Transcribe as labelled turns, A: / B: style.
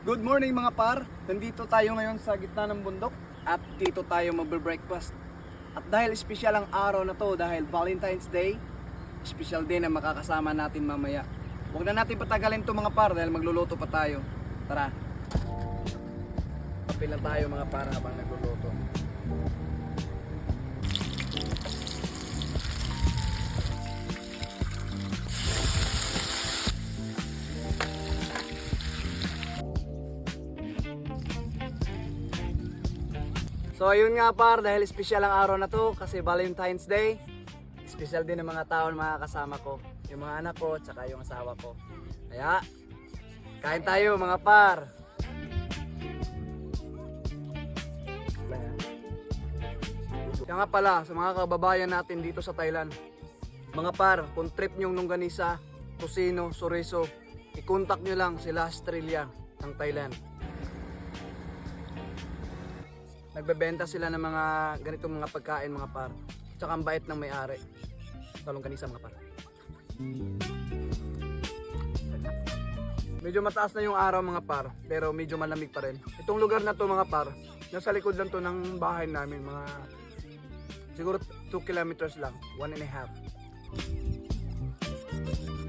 A: Good morning mga par! Nandito tayo ngayon sa gitna ng bundok at dito tayo magbe-breakfast. At dahil espesyal ang araw na to dahil Valentine's Day, espesyal din ang makakasama natin mamaya. Huwag na natin patagalin to mga par dahil magluluto pa tayo. Tara! Kapil na tayo mga par habang nagluluto. So ayun nga par, dahil espesyal ang araw na to kasi Valentine's Day, espesyal din ang mga tao na makakasama ko, yung mga anak ko, tsaka yung asawa ko. Kaya, kain tayo mga par! Kaya nga pala, sa mga kababayan natin dito sa Thailand, mga par, kung trip nyong longganisa, tocino, chorizo, i-contact nyo lang sila Australia ng Thailand. Nagbebenta sila ng mga ganitong mga pagkain mga par. Tsaka ang bait ng may-ari. Talong kanisa mga par. Medyo mataas na yung araw mga par, pero medyo malamig pa rin. Itong lugar na to mga par, nasa likod lang to ng bahay namin, mga siguro 2 kilometers lang, 1.5.